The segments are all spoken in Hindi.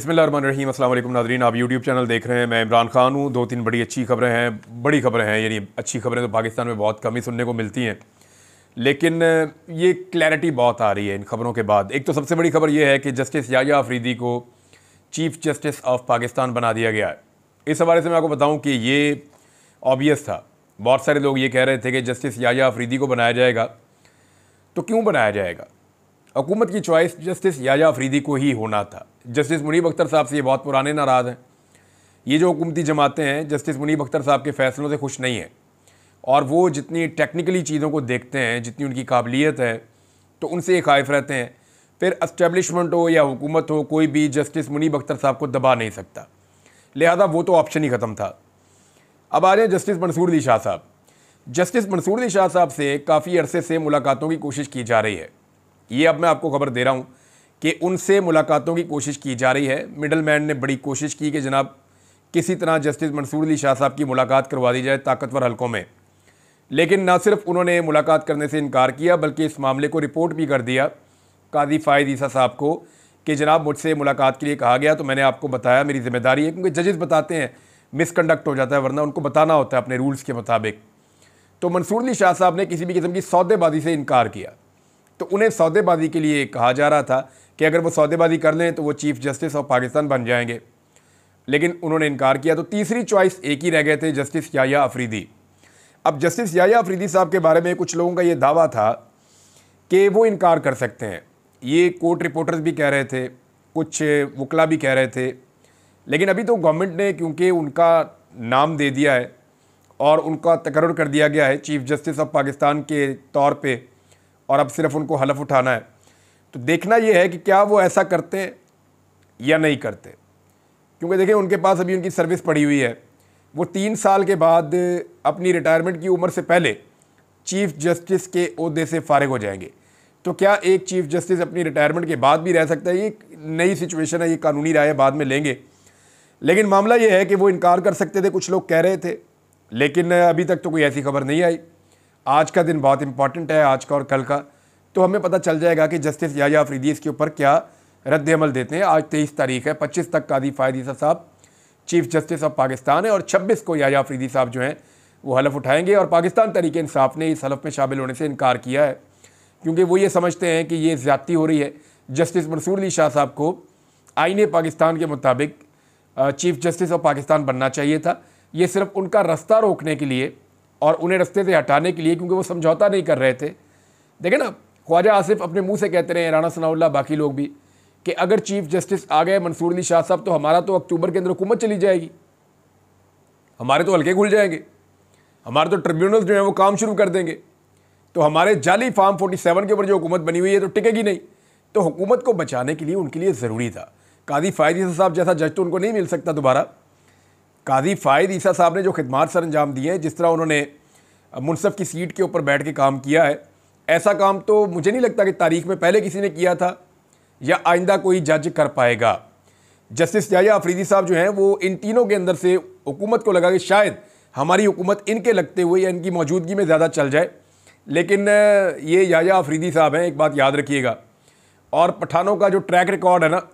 बिस्मिल्लाहिर्रहमानिर्रहीम। अस्सलाम वालेकुम नाज़रीन, आप यूट्यूब चैनल देख रहे हैं। मैं इमरान खान हूँ। दो तीन बड़ी अच्छी खबरें हैं, बड़ी खबरें हैं, यानी अच्छी खबरें तो पाकिस्तान में बहुत कम ही सुनने को मिलती हैं, लेकिन ये क्लैरिटी बहुत आ रही है इन खबरों के बाद। एक तो सबसे बड़ी खबर ये है कि जस्टिस याह्या अफरीदी को चीफ जस्टिस ऑफ पाकिस्तान बना दिया गया है। इस हवाले से मैं आपको बताऊँ कि ये ऑब्वियस था। बहुत सारे लोग ये कह रहे थे कि जस्टिस याह्या अफरीदी को बनाया जाएगा, तो क्यों बनाया जाएगा? हुकूमत की चॉइस जस्टिस याह्या अफरीदी को ही होना था। जस्टिस मुनीब अख्तर साहब से ये बहुत पुराने नाराज़ हैं। ये जो हुकूमती जमातें हैं जस्टिस मुनीब अख्तर साहब के फ़ैसलों से खुश नहीं हैं, और वो जितनी टेक्निकली चीज़ों को देखते हैं, जितनी उनकी काबिलियत है, तो उनसे ये ख़ाइफ़ रहते हैं। फिर एस्टेब्लिशमेंट हो या हुकूमत हो, कोई भी जस्टिस मुनीब अख्तर साहब को दबा नहीं सकता, लिहाजा वो तो ऑप्शन ही ख़त्म था। अब आ जाए जस्टिस मंसूर अली शाह साहब। जस्टिस मंसूर अली शाह साहब से काफ़ी अरसे से मुलाकातों की कोशिश की जा रही है। ये अब मैं आपको खबर दे रहा हूँ कि उनसे मुलाकातों की कोशिश की जा रही है। मिडल मैन ने बड़ी कोशिश की कि जनाब किसी तरह जस्टिस मंसूर अली शाह साहब की मुलाकात करवा दी जाए ताकतवर हलकों में, लेकिन ना सिर्फ उन्होंने मुलाकात करने से इनकार किया, बल्कि इस मामले को रिपोर्ट भी कर दिया काजी फ़ायद ईसा साहब को कि जनाब मुझसे मुलाकात के लिए कहा गया, तो मैंने आपको बताया, मेरी जिम्मेदारी है, क्योंकि जजेस बताते हैं मिसकंडक्ट हो जाता है, वरना उनको बताना होता है अपने रूल्स के मुताबिक। तो मंसूर अली शाह साहब ने किसी भी किस्म की सौदेबाजी से इनकार किया, तो उन्हें सौदेबाजी के लिए कहा जा रहा था कि अगर वो सौदेबाजी कर लें तो वो चीफ जस्टिस ऑफ पाकिस्तान बन जाएंगे, लेकिन उन्होंने इनकार किया। तो तीसरी चॉइस एक ही रह गए थे, जस्टिस याह्या अफरीदी। अब जस्टिस याह्या अफरीदी साहब के बारे में कुछ लोगों का ये दावा था कि वो इनकार कर सकते हैं। ये कोर्ट रिपोर्टर्स भी कह रहे थे, कुछ वकला भी कह रहे थे, लेकिन अभी तो गवर्नमेंट ने क्योंकि उनका नाम दे दिया है और उनका तकर्रुर कर दिया गया है चीफ जस्टिस ऑफ पाकिस्तान के तौर पे, और अब सिर्फ उनको हलफ उठाना है, तो देखना यह है कि क्या वो ऐसा करते हैं या नहीं करते। क्योंकि देखिए उनके पास अभी उनकी सर्विस पड़ी हुई है, वो 3 साल के बाद अपनी रिटायरमेंट की उम्र से पहले चीफ जस्टिस के ओहदे से फारिग हो जाएंगे। तो क्या एक चीफ जस्टिस अपनी रिटायरमेंट के बाद भी रह सकता है? ये नई सिचुएशन है, ये कानूनी राय बाद में लेंगे, लेकिन मामला ये है कि वो इनकार कर सकते थे, कुछ लोग कह रहे थे, लेकिन अभी तक तो कोई ऐसी खबर नहीं आई। आज का दिन बहुत इंपॉर्टेंट है, आज का और कल का, तो हमें पता चल जाएगा कि जस्टिस याह्या अफरीदी इसके ऊपर क्या रद्द अमल देते हैं। आज 23 तारीख है, 25 तक काजी फ़ायद ईसा साहब चीफ जस्टिस ऑफ पाकिस्तान है, और 26 को याह्या अफरीदी साहब जो हैं वो हलफ उठाएंगे। और पाकिस्तान तहरीक इंसाफ ने इस हलफ में शामिल होने से इनकार किया है, क्योंकि वो ये समझते हैं कि ये ज़्यादती हो रही है। जस्टिस मंसूर अली शाह साहब को आईने पाकिस्तान के मुताबिक चीफ जस्टिस ऑफ पाकिस्तान बनना चाहिए था। ये सिर्फ उनका रास्ता रोकने के लिए और उन्हें रास्ते से हटाने के लिए, क्योंकि वो समझौता नहीं कर रहे थे। देखें ना, ख्वाजा आसिफ अपने मुंह से कहते रहे, राना सनाउल्लाह, बाकी लोग भी, कि अगर चीफ जस्टिस आ गए मंसूर अली शाह साहब तो हमारा तो अक्टूबर के अंदर हुकूमत चली जाएगी, हमारे तो हल्के खुल जाएंगे, हमारे तो ट्रिब्यूनल जो है वो काम शुरू कर देंगे, तो हमारे जाली फार्म 47 के ऊपर जो हुकूमत बनी हुई है तो टिकेगी नहीं। तो हुकूमत को बचाने के लिए उनके लिए ज़रूरी था। काजी फ़ायद ईसा साहब जैसा जज तो उनको नहीं मिल सकता दोबारा। काजी फ़ायद ईसा साहब ने जो खिदमात सर अंजाम दिए हैं, जिस तरह उन्होंने मुनसफ़ की सीट के ऊपर बैठ के काम किया है, ऐसा काम तो मुझे नहीं लगता कि तारीख़ में पहले किसी ने किया था या आइंदा कोई जज कर पाएगा। जस्टिस याह्या अफरीदी साहब जो हैं वो इन तीनों के अंदर से हुकूमत को लगा कि शायद हमारी हुकूमत इनके लगते हुए या इनकी मौजूदगी में ज़्यादा चल जाए, लेकिन ये याह्या अफरीदी साहब हैं, एक बात याद रखिएगा। और पठानों का जो ट्रैक रिकॉर्ड है ना,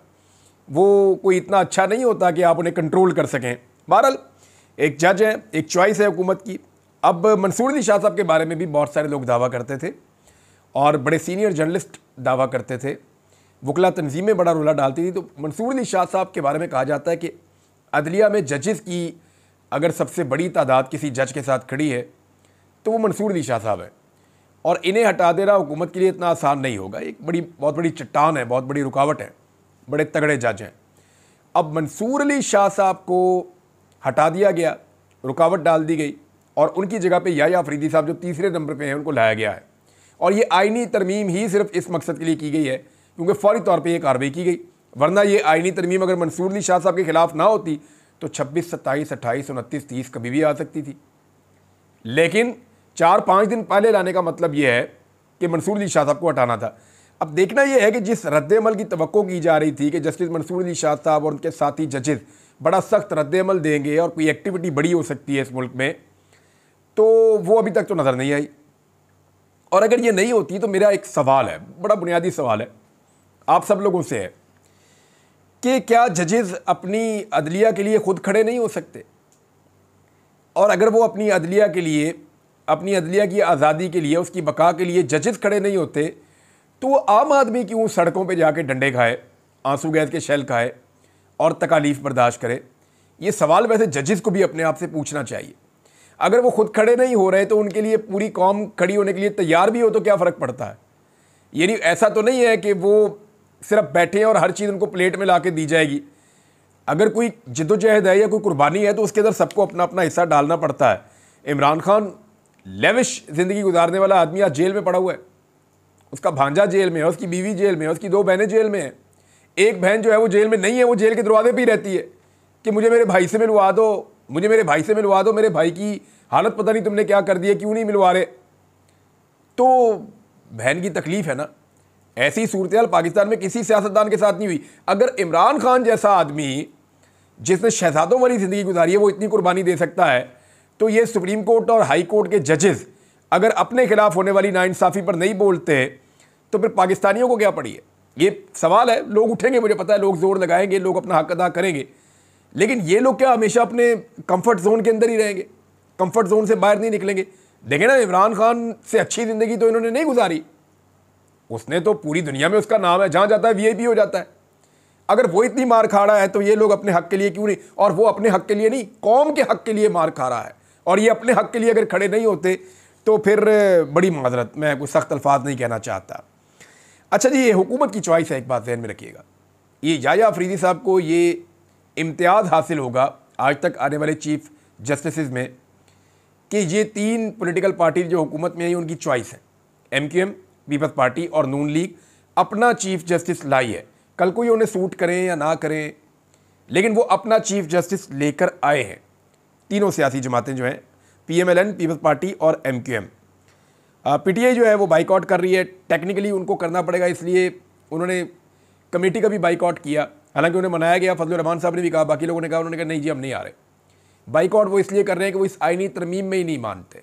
वो कोई इतना अच्छा नहीं होता कि आप उन्हें कंट्रोल कर सकें। बहरहाल एक जज है, एक चॉइस है हुकूमत की। अब मंसूर अली शाह साहब के बारे में भी बहुत सारे लोग दावा करते थे और बड़े सीनियर जर्नलिस्ट दावा करते थे, वकला तंजीमें बड़ा रोला डालती थी। तो मंसूर अली शाह साहब के बारे में कहा जाता है कि अदलिया में जजेस की अगर सबसे बड़ी तादाद किसी जज के साथ खड़ी है तो वो मंसूर अली शाह साहब है, और इन्हें हटा देना हुकूमत के लिए इतना आसान नहीं होगा। एक बहुत बड़ी चट्टान है, बहुत बड़ी रुकावट है, बड़े तगड़े जज हैं। अब मंसूर अली शाह साहब को हटा दिया गया, रुकावट डाल दी गई, और उनकी जगह पे याह्या अफरीदी साहब जो तीसरे नंबर पे हैं उनको लाया गया है। और ये आइनी तरमीम ही सिर्फ इस मकसद के लिए की गई है क्योंकि फौरी तौर पे ये कार्रवाई की गई, वरना ये आइनी तरमीम अगर मंसूर अली शाह साहब के खिलाफ ना होती तो 26, 27, 28, 29, 30 कभी भी आ सकती थी। लेकिन 4-5 दिन पहले लाने का मतलब ये है कि मंसूर अली शाह साहब को हटाना था। अब देखना यह है कि जिस रद्द-ए-अमल की तवक्को की जा रही थी कि जस्टिस मंसूर अली शाह साहब और उनके साथी जजेस बड़ा सख्त रद्द-ए-अमल देंगे और कोई एक्टिविटी बड़ी हो सकती है इस मुल्क में, तो वो अभी तक तो नज़र नहीं आई। और अगर ये नहीं होती तो मेरा एक सवाल है, बड़ा बुनियादी सवाल है, आप सब लोगों से है कि क्या जजेस अपनी अदलिया के लिए खुद खड़े नहीं हो सकते? और अगर वो अपनी अदलिया के लिए, अपनी अदलिया की आज़ादी के लिए, उसकी बका के लिए जजेस खड़े नहीं होते, तो वो आम आदमी क्यों सड़कों पे जाके डंडे खाए, आंसू गैस के शेल खाए और तकालीफ बर्दाश्त करे? ये सवाल वैसे जजेस को भी अपने आप से पूछना चाहिए। अगर वो खुद खड़े नहीं हो रहे तो उनके लिए पूरी कौम खड़ी होने के लिए तैयार भी हो तो क्या फ़र्क पड़ता है? यानी ऐसा तो नहीं है कि वो सिर्फ बैठे हैं और हर चीज़ उनको प्लेट में ला के दी जाएगी। अगर कोई जिद्दोजहद है या कोई कुर्बानी है तो उसके अंदर सबको अपना अपना हिस्सा डालना पड़ता है। इमरान खान लेविश ज़िंदगी गुजारने वाला आदमी आज जेल में पड़ा हुआ है, उसका भांजा जेल में है, उसकी बीवी जेल में है, उसकी 2 बहनें जेल में हैं। एक बहन जो है वो जेल में नहीं है, वो जेल के दरवाजे पर ही रहती है कि मुझे मेरे भाई से मिलवा दो, मुझे मेरे भाई से मिलवा दो, मेरे भाई की हालत पता नहीं तुमने क्या कर दी है, क्यों नहीं मिलवा रहे। तो बहन की तकलीफ़ है ना। ऐसी सूरत पाकिस्तान में किसी सियासतदान के साथ नहीं हुई। अगर इमरान खान जैसा आदमी जिसने शहजादों वाली ज़िंदगी गुजारी है वो इतनी कुर्बानी दे सकता है, तो ये सुप्रीम कोर्ट और हाई कोर्ट के जजेस अगर अपने खिलाफ होने वाली नाइंसाफ़ी पर नहीं बोलते तो फिर पाकिस्तानियों को क्या पड़ी है? ये सवाल है। लोग उठेंगे, मुझे पता है, लोग जोर लगाएंगे, लोग अपना हक अदा करेंगे, लेकिन ये लोग क्या हमेशा अपने कंफर्ट जोन के अंदर ही रहेंगे? कंफर्ट जोन से बाहर नहीं निकलेंगे। देखें ना, इमरान खान से अच्छी ज़िंदगी तो इन्होंने नहीं गुजारी। उसने तो पूरी दुनिया में उसका नाम है, जहाँ जाता है वीआईपी हो जाता है। अगर वो इतनी मार खा रहा है तो ये लोग अपने हक के लिए क्यों नहीं? और वो अपने हक के लिए नहीं, कौम के हक के लिए मार खा रहा है, और ये अपने हक के लिए अगर खड़े नहीं होते तो फिर बड़ी माजरत, मैं कोई सख्त अल्फाज नहीं कहना चाहता। अच्छा जी, ये हुकूमत की चॉइस है, एक बात ध्यान में रखिएगा। ये याह्या अफरीदी साहब को ये इम्तियाज़ हासिल होगा आज तक आने वाले चीफ जस्टिस में कि ये 3 पॉलिटिकल पार्टी जो हुकूमत में आई उनकी चॉइस है। MQM, पीपल्स पार्टी और नून लीग अपना चीफ जस्टिस लाई है। कल को ये उन्हें सूट करें या ना करें, लेकिन वो अपना चीफ जस्टिस लेकर आए हैं। तीनों सियासी जमातें जो हैं, PMLN, पीपल्स पार्टी और MQM। PTI जो है वो बाइकआउट कर रही है। टेक्निकली उनको करना पड़ेगा, इसलिए उन्होंने कमेटी का भी बाइकआउट किया। हालांकि उन्हें मनाया गया, फजलुर रहमान साहब ने भी कहा, बाकी लोगों ने कहा, उन्होंने कहा नहीं जी हम नहीं आ रहे। बाइकआउट वो इसलिए कर रहे हैं कि वो इस आइनी तरमीम में ही नहीं मानते।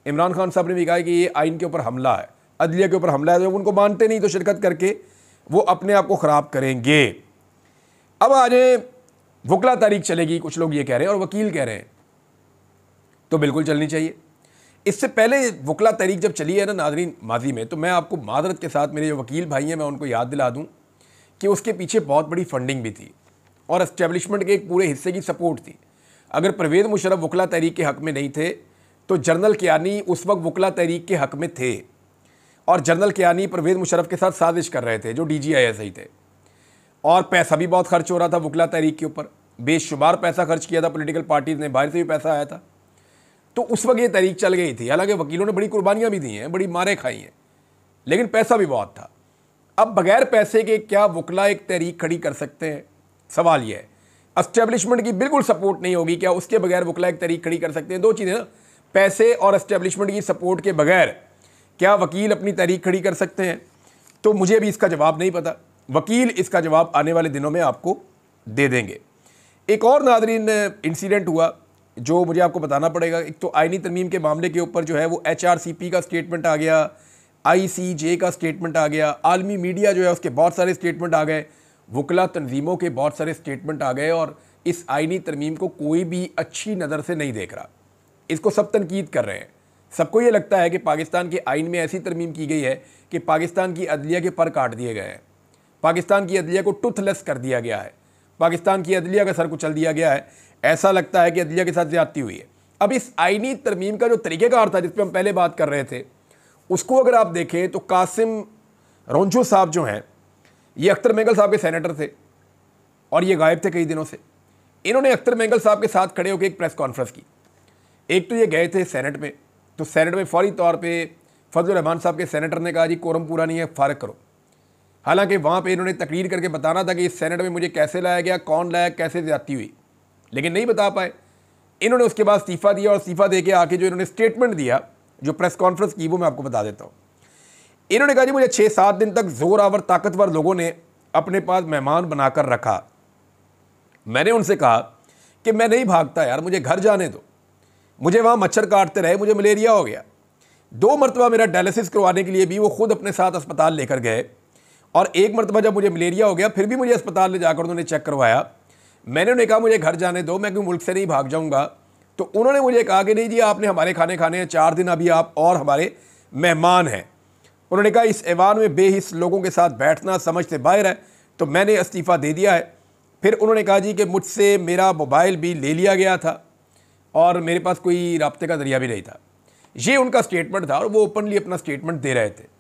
इमरान खान साहब ने भी कहा कि ये आइन के ऊपर हमला है, अदलिया के ऊपर हमला है। जब उनको मानते नहीं तो शिरकत करके वो अपने आप को ख़राब करेंगे। अब आज वकला तारीख चलेगी, कुछ लोग ये कह रहे हैं, और वकील कह रहे हैं, तो बिल्कुल चलनी चाहिए। इससे पहले वकला तारीख जब चली है ना नाज़रीन माजी में, तो मैं आपको मादरत के साथ मेरे जो वकील भाई हैं मैं उनको याद दिला दूँ कि उसके पीछे बहुत बड़ी फंडिंग भी थी और एस्टेब्लिशमेंट के एक पूरे हिस्से की सपोर्ट थी। अगर परवेज़ मुशर्रफ वकला तहरीक के हक़ में नहीं थे तो जनरल कियानी उस वक्त वकला तहरीक के हक़ में थे, और जनरल कियानी परवेज़ मुशर्रफ के साथ साजिश कर रहे थे जो DGISI थे, और पैसा भी बहुत खर्च हो रहा था वकला तहरीक के ऊपर। बेशुमार पैसा खर्च किया था पॉलिटिकल पार्टीज़ ने, बाहर से भी पैसा आया था। तो उस वक्त ये तहरीक चल गई थी। हालांकि वकीलों ने बड़ी कुर्बानियाँ भी दी हैं, बड़ी मारें खाई हैं, लेकिन पैसा भी बहुत था। अब बगैर पैसे के क्या वकला एक तहरीक खड़ी कर सकते हैं? सवाल यह है। एस्टेब्लिशमेंट की बिल्कुल सपोर्ट नहीं होगी, क्या उसके बगैर वकला एक तहरीक खड़ी कर सकते हैं? दो चीज़ें ना, पैसे और एस्टेब्लिशमेंट की सपोर्ट के बगैर क्या वकील अपनी तहरीक खड़ी कर सकते हैं? तो मुझे भी इसका जवाब नहीं पता। वकील इसका जवाब आने वाले दिनों में आपको दे देंगे। एक और नाज़रीन इंसिडेंट हुआ जो मुझे आपको बताना पड़ेगा। एक तो आइनी तरमीम के मामले के ऊपर जो है वो HRCP का स्टेटमेंट आ गया, ICJ का स्टेटमेंट आ गया, आलमी मीडिया जो है उसके बहुत सारे स्टेटमेंट आ गए, वकला तंजीमों के बहुत सारे स्टेटमेंट आ गए, और इस आइनी तरमीम को कोई भी अच्छी नज़र से नहीं देख रहा। इसको सब तनकीद कर रहे हैं। सबको ये लगता है कि पाकिस्तान के आइन में ऐसी तरमीम की गई है कि पाकिस्तान की अदलिया के पर काट दिए गए हैं, पाकिस्तान की अदलिया को टूथलेस कर दिया गया है, पाकिस्तान की अदलिया का सर कुचल दिया गया है। ऐसा लगता है कि अदलिया के साथ ज़्यादती हुई है। अब इस आइनी तरमीम का जो तरीक़ेकार था जिस पर हम पहले बात कर रहे थे, उसको अगर आप देखें तो कासिम रोंजो साहब जो हैं, ये अख्तर मेंगल साहब के सेनेटर थे और ये गायब थे कई दिनों से। इन्होंने अख्तर मेंगल साहब के साथ खड़े होकर एक प्रेस कॉन्फ्रेंस की। एक तो ये गए थे सेनेट में, तो सेनेट में फौरी तौर पे फजलुर रहमान साहब के सेनेटर ने कहा जी कोरम पूरा नहीं है, फारग करो। हालांकि वहाँ पे इन्होंने तकरीर करके बताना था कि इस सेनेट में मुझे कैसे लाया गया, कौन लाया, कैसे ज़्यादती हुई, लेकिन नहीं बता पाए। इन्होंने उसके बाद इस्तीफ़ा दिया, और इस्तीफ़ा दे के आके जो इन्होंने स्टेटमेंट दिया, जो प्रेस कॉन्फ्रेंस की, वो मैं आपको बता देता हूँ। इन्होंने कहा जी मुझे 6-7 दिन तक ज़ोर आवर ताकतवर लोगों ने अपने पास मेहमान बनाकर रखा। मैंने उनसे कहा कि मैं नहीं भागता यार, मुझे घर जाने दो, मुझे वहाँ मच्छर काटते रहे, मुझे मलेरिया हो गया। 2 मरतबा मेरा डायलिसिस करवाने के लिए भी वो खुद अपने साथ अस्पताल लेकर गए, और एक मरतबा जब मुझे मलेरिया हो गया, फिर भी मुझे अस्पताल ले जाकर उन्होंने चेक करवाया। मैंने उन्हें कहा मुझे घर जाने दो, मैं क्यों मुल्क से नहीं भाग जाऊंगा। तो उन्होंने मुझे कहा कि नहीं जी, आपने हमारे खाने खाने हैं, 4 दिन अभी आप और हमारे मेहमान हैं। उन्होंने कहा इस ऐवान में बेहिस लोगों के साथ बैठना समझ से बाहर है। तो मैंने इस्तीफ़ा दे दिया है। फिर उन्होंने कहा जी कि मुझसे मेरा मोबाइल भी ले लिया गया था और मेरे पास कोई राब्ते का ज़रिया भी नहीं था। ये उनका स्टेटमेंट था और वो ओपनली अपना स्टेटमेंट दे रहे थे।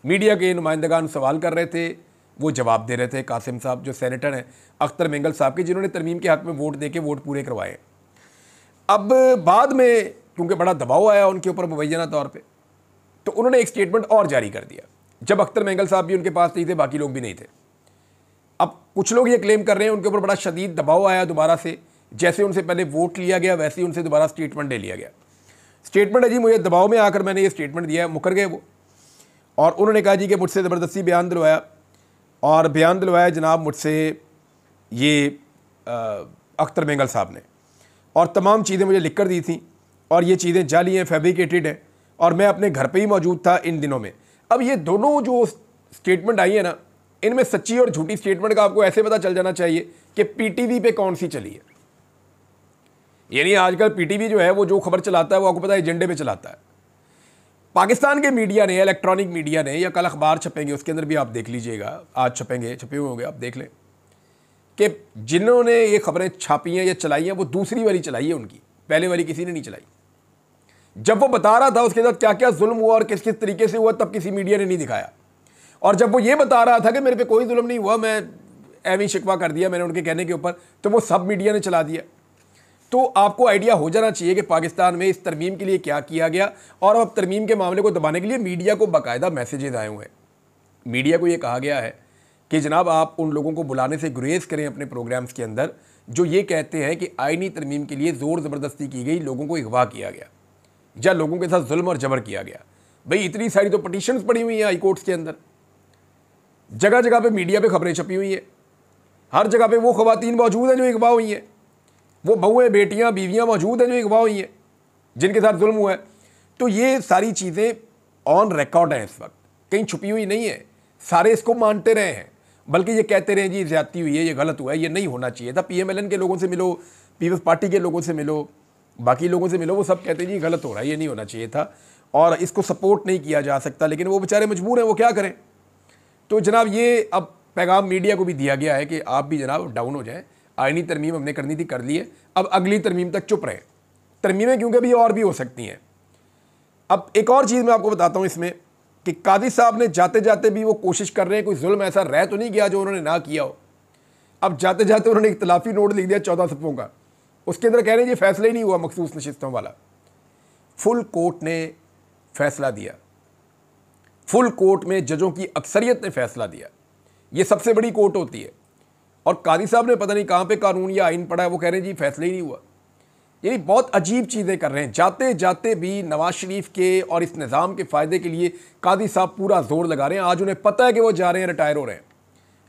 मीडिया के नुमाइंदगान सवाल कर रहे थे, वो जवाब दे रहे थे। कासिम साहब जो सेनेटर हैं अख्तर मेंगल साहब के, जिन्होंने तरमीम के हक़ में वोट दे के वोट पूरे करवाए। अब बाद में क्योंकि बड़ा दबाव आया उनके ऊपर मुबैना तौर पे, तो उन्होंने एक स्टेटमेंट और जारी कर दिया। जब अख्तर मेंगल साहब भी उनके पास नहीं थे, बाकी लोग भी नहीं थे। अब कुछ लोग ये क्लेम कर रहे हैं उनके ऊपर बड़ा शदीद दबाव आया दोबारा से, जैसे उनसे पहले वोट लिया गया वैसे ही उनसे दोबारा स्टेटमेंट ले लिया गया। स्टेटमेंट है जी, मुझे दबाव में आकर मैंने ये स्टेटमेंट दिया है, मुकर गए वो। और उन्होंने कहा जी कि मुझसे ज़बरदस्ती बयान दिलवाया, और बयान दिलवाया जनाब मुझसे ये अख्तर मेंगल साहब ने, और तमाम चीज़ें मुझे लिख कर दी थी, और ये चीज़ें जाली हैं, फैब्रिकेटेड हैं, और मैं अपने घर पे ही मौजूद था इन दिनों में। अब ये दोनों जो स्टेटमेंट आई है ना, इनमें सच्ची और झूठी स्टेटमेंट का आपको ऐसे पता चल जाना चाहिए कि पीटीवी पे कौन सी चली है। यानी आजकल पीटीवी जो है वो जो खबर चलाता है वो आपको पता है एजेंडे पे चलाता है। पाकिस्तान के मीडिया ने, इलेक्ट्रॉनिक मीडिया ने, या कल अखबार छपेंगे उसके अंदर भी आप देख लीजिएगा, आज छपेंगे, छपे हुए होंगे, आप देख लें कि जिन्होंने ये खबरें छापी हैं या चलाई हैं वो दूसरी वाली चलाई है उनकी, पहले वाली किसी ने नहीं चलाई। जब वो बता रहा था उसके साथ क्या क्या जुल्म हुआ और किस किस तरीके से हुआ, तब किसी मीडिया ने नहीं दिखाया। और जब वो ये बता रहा था कि मेरे पे कोई जुल्म नहीं हुआ, मैं एवं शिकवा कर दिया मैंने उनके कहने के ऊपर, तो वो सब मीडिया ने चला दिया। तो आपको आइडिया हो जाना चाहिए कि पाकिस्तान में इस तरमीम के लिए क्या किया गया, और अब तरमीम के मामले को दबाने के लिए मीडिया को बाकायदा मैसेजेस आए हुए हैं। मीडिया को ये कहा गया है कि जनाब आप उन लोगों को बुलाने से गुरेज करें अपने प्रोग्राम्स के अंदर जो ये कहते हैं कि आइनी तरमीम के लिए ज़ोर ज़बरदस्ती की गई, लोगों को अगवा किया गया या लोगों के साथ जुल्म और जबर किया गया। भाई इतनी सारी तो पटिशन्स पड़ी हुई हैं हाई कोर्ट्स के अंदर, जगह जगह पे मीडिया पे खबरें छपी हुई हैं, हर जगह पे वो ख़वातीन मौजूद हैं जो अगवा हुई हैं, वो बहुएँ बेटियाँ बीवियाँ मौजूद हैं जो अगवा हुई हैं, जिनके साथ जुल्म हुआ है। तो ये सारी चीज़ें ऑन रिकॉर्ड हैं, इस वक्त कहीं छुपी हुई नहीं है, सारे इसको मानते रहे हैं, बल्कि ये कहते रहे जी ज़्यादती हुई है, ये गलत हुआ है, ये नहीं होना चाहिए था। PMLN के लोगों से मिलो, पीपल्स पार्टी के लोगों से मिलो, बाकी लोगों से मिलो, वो सब कहते हैं जी गलत हो रहा है, ये नहीं होना चाहिए था और इसको सपोर्ट नहीं किया जा सकता, लेकिन वो बेचारे मजबूर हैं, वो क्या करें। तो जनाब ये अब पैगाम मीडिया को भी दिया गया है कि आप भी जनाब डाउन हो जाएं, आइनी तरमीम हमने करनी थी, कर ली है, अब अगली तरमीम तक चुप रहें। तरमीमें क्योंकि अभी और भी हो सकती हैं। अब एक और चीज़ मैं आपको बताता हूँ इसमें कि कादी साहब ने जाते जाते भी वो कोशिश कर रहे हैं, कोई जुल्म ऐसा रह तो नहीं गया जो उन्होंने ना किया हो। अब जाते जाते उन्होंने इख्तलाफी नोट लिख दिया 14 सफ़ों का, उसके अंदर कह रहे हैं ये फैसला ही नहीं हुआ मखसूस नशिस्तों वाला। फुल कोर्ट ने फैसला दिया, फुल कोर्ट में जजों की अक्सरियत ने फैसला दिया। ये सबसे बड़ी कोर्ट होती है और कादी साहब ने पता नहीं कहाँ पे कानून या आइन पढ़ा है, वो कह रहे हैं जी फैसला ही नहीं हुआ। यानी बहुत अजीब चीज़ें कर रहे हैं। जाते जाते भी नवाज शरीफ के और इस निज़ाम के फ़ायदे के लिए कादी साहब पूरा जोर लगा रहे हैं। आज उन्हें पता है कि वो जा रहे हैं, रिटायर हो रहे हैं,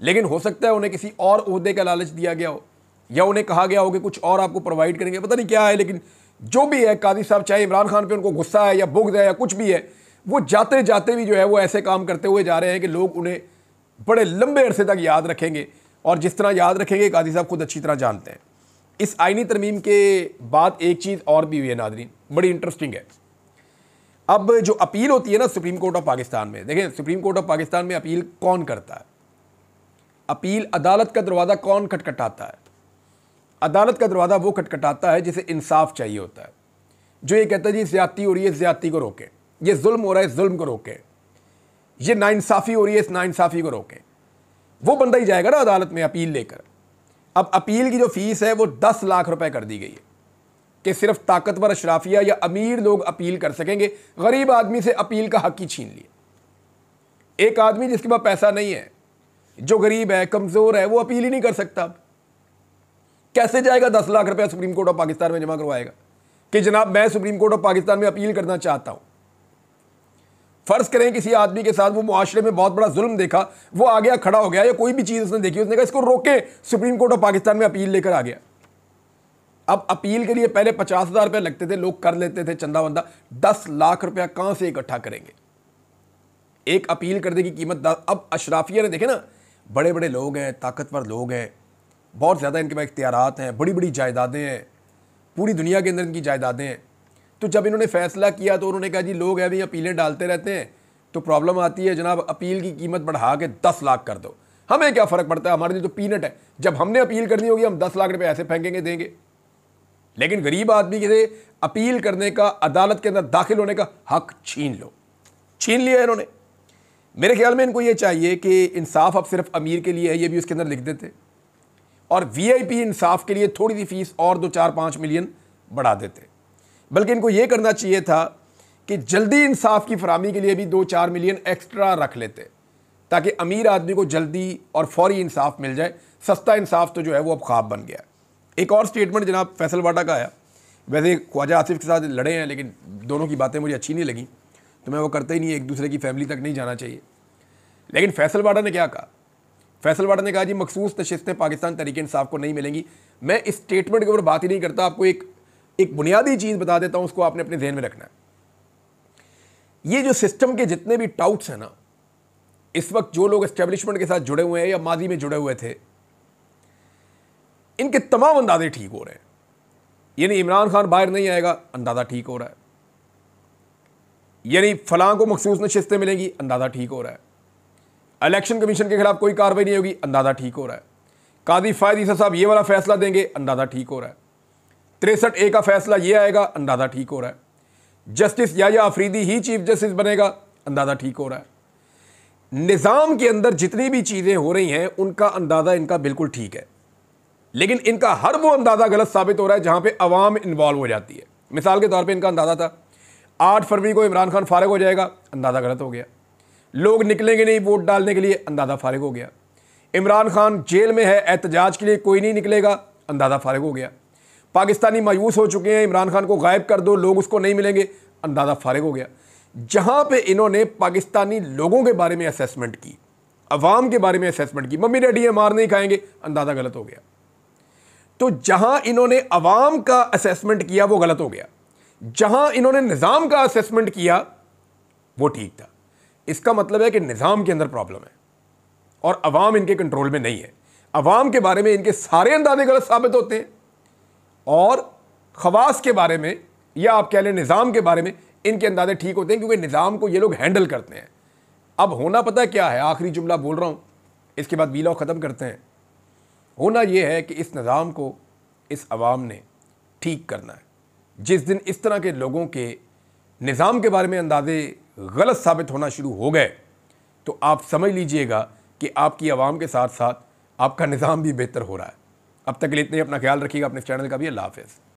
लेकिन हो सकता है उन्हें किसी और ओहदे का लालच दिया गया हो या उन्हें कहा गया हो कि कुछ और आपको प्रोवाइड करेंगे, पता नहीं क्या है। लेकिन जो भी है, कादी साहब चाहे इमरान खान पे उनको गुस्सा है या बुग़्ज़ है या कुछ भी है, वो जाते जाते भी जो है वो ऐसे काम करते हुए जा रहे हैं कि लोग उन्हें बड़े लंबे अरसे तक याद रखेंगे। और जिस तरह याद रखेंगे कादी साहब खुद अच्छी तरह जानते हैं। इस आइनी तरमीम के बाद एक चीज़ और भी हुई है नाज़रीन, बड़ी इंटरेस्टिंग है। अब जो अपील होती है ना सुप्रीम कोर्ट ऑफ पाकिस्तान में, देखें सुप्रीम कोर्ट ऑफ पाकिस्तान में अपील कौन करता है? अपील अदालत का दरवाज़ा कौन खटखटाता है? अदालत का दरवाज़ा वो खटखटाता है जिसे इंसाफ चाहिए होता है, जो ये कहता है जी ज़्यादती हो रही है, ज़्यादती को रोकें, ये जुल्म हो रहा है, जुल्म को रोकें, ये नाइंसाफ़ी हो रही है, इस नाइंसाफ़ी को रोकें। वो बंदा ही जाएगा ना अदालत में अपील लेकर। अब अपील की जो फीस है वो 10 लाख रुपए कर दी गई है कि सिर्फ ताकतवर अशराफिया या अमीर लोग अपील कर सकेंगे, गरीब आदमी से अपील का हक ही छीन लिया। एक आदमी जिसके पास पैसा नहीं है, जो गरीब है, कमज़ोर है, वो अपील ही नहीं कर सकता। कैसे जाएगा 10 लाख रुपया सुप्रीम कोर्ट ऑफ पाकिस्तान में जमा करवाएगा कि जनाब मैं सुप्रीम कोर्ट ऑफ पाकिस्तान में अपील करना चाहता हूँ। फ़र्ज़ करें किसी आदमी के साथ वो मुआशरे में बहुत बड़ा जुल्म देखा, वो आ गया, खड़ा हो गया, या कोई भी चीज़ उसने देखी, उसने कहा इसको रोके, सुप्रीम कोर्ट ऑफ पाकिस्तान में अपील लेकर आ गया। अब अपील के लिए पहले 50,000 रुपये लगते थे, लोग कर लेते थे चंदा वंदा, 10 लाख रुपया कहाँ से इकट्ठा करेंगे? एक अपील करने की कीमत अब अशराफिया ने देखे ना, बड़े बड़े लोग हैं, ताकतवर लोग हैं, बहुत ज़्यादा इनके पास इख्तियारात हैं, बड़ी बड़ी जायदादें हैं, पूरी दुनिया के अंदर इनकी जायदादें हैं। तो जब इन्होंने फैसला किया तो उन्होंने कहा जी लोग अभी अपीलें डालते रहते हैं तो प्रॉब्लम आती है जनाब, अपील की कीमत बढ़ा के 10 लाख कर दो, हमें क्या फ़र्क पड़ता है, हमारे लिए तो पीनट है। जब हमने अपील करनी होगी हम 10 लाख रुपए ऐसे फेंकेंगे देंगे। लेकिन गरीब आदमी के अपील करने का, अदालत के अंदर दाखिल होने का हक छीन लिया इन्होंने। मेरे ख्याल में इनको ये चाहिए कि इंसाफ अब सिर्फ अमीर के लिए है, ये भी उसके अंदर लिख देते, और वीआईपी इंसाफ के लिए थोड़ी सी फीस और 2-4-5 मिलियन बढ़ा देते। बल्कि इनको ये करना चाहिए था कि जल्दी इंसाफ की फराहमी के लिए भी 2-4 मिलियन एक्स्ट्रा रख लेते, ताकि अमीर आदमी को जल्दी और फौरी इंसाफ मिल जाए। सस्ता इंसाफ तो जो है वो अब ख्वाब बन गया। एक और स्टेटमेंट जनाब फैसल वाडा का आया, वैसे ख्वाजा आसिफ के साथ लड़े हैं लेकिन दोनों की बातें मुझे अच्छी नहीं लगी, तो मैं वो करता ही नहीं, एक दूसरे की फैमिली तक नहीं जाना चाहिए। लेकिन फैसल वाडा ने क्या कहा, फैसल वाडा ने कहा जी मखसूस नशिस्तें पाकिस्तान तहरीक इंसाफ को नहीं मिलेंगी। मैं इस स्टेटमेंट के ऊपर बात ही नहीं करता, आपको एक बुनियादी चीज़ बता देता हूँ, उसको आपने अपने ध्यान में रखना है। ये जो सिस्टम के जितने भी टाउट्स हैं ना, इस वक्त जो लोग एस्टेब्लिशमेंट के साथ जुड़े हुए हैं या माजी में जुड़े हुए थे, इनके तमाम अंदाजे ठीक हो रहे हैं। यानी इमरान खान बाहर नहीं आएगा, अंदाज़ा ठीक हो रहा है। यानी फलां को मखसूस नशिस्तें मिलेंगी, अंदाज़ा ठीक हो रहा है। इलेक्शन कमीशन के खिलाफ कोई कार्रवाई नहीं होगी, अंदाज़ा ठीक हो रहा है। कादी फायद ईसा साहब ये वाला फैसला देंगे, अंदाज़ा ठीक हो रहा है। 63A का फैसला ये आएगा, अंदाज़ा ठीक हो रहा है। जस्टिस याया अफरीदी ही चीफ जस्टिस बनेगा, अंदाज़ा ठीक हो रहा है। निज़ाम के अंदर जितनी भी चीज़ें हो रही हैं उनका अंदाज़ा इनका बिल्कुल ठीक है, लेकिन इनका हर वो अंदाज़ा गलत साबित हो रहा है जहां पे अवाम इन्वॉल्व हो जाती है। मिसाल के तौर पे इनका अंदाज़ा था 8 फरवरी को इमरान खान फारिग हो जाएगा, अंदाज़ा गलत हो गया। लोग निकलेंगे नहीं वोट डालने के लिए, अंदाज़ा फारिग हो गया। इमरान खान जेल में है, एहतजाज के लिए कोई नहीं निकलेगा, अंदाज़ा फारिग हो गया। पाकिस्तानी मायूस हो चुके हैं, इमरान खान को गायब कर दो, लोग उसको नहीं मिलेंगे, अंदाज़ा फारिग हो गया। जहां पे इन्होंने पाकिस्तानी लोगों के बारे में असेसमेंट की, अवाम के बारे में असेसमेंट की, मम्मी डैडी ये मार नहीं खाएंगे, अंदाज़ा गलत हो गया। तो जहां इन्होंने अवाम का असेसमेंट किया वो गलत हो गया, जहां इन्होंने निज़ाम का असेसमेंट किया वो ठीक था। इसका मतलब है कि निज़ाम के अंदर प्रॉब्लम है और अवाम इनके कंट्रोल में नहीं है। अवाम के बारे में इनके सारे अंदाजे गलत साबित होते हैं और खवास के बारे में या आप कह लें निज़ाम के बारे में इनके अंदाजे ठीक होते हैं, क्योंकि निज़ाम को ये लोग हैंडल करते हैं। अब होना पता क्या है, आखिरी जुमला बोल रहा हूँ, इसके बाद वीलॉग ख़त्म करते हैं। होना ये है कि इस निज़ाम को इस अवाम ने ठीक करना है। जिस दिन इस तरह के लोगों के निज़ाम के बारे में अंदाजे गलत साबित होना शुरू हो गए तो आप समझ लीजिएगा कि आपकी आवाम के साथ साथ आपका निज़ाम भी बेहतर हो रहा है। अब तक के लिए इतने, अपना ख्याल रखिएगा, अपने चैनल का भी। अल्लाह हाफ़िज़।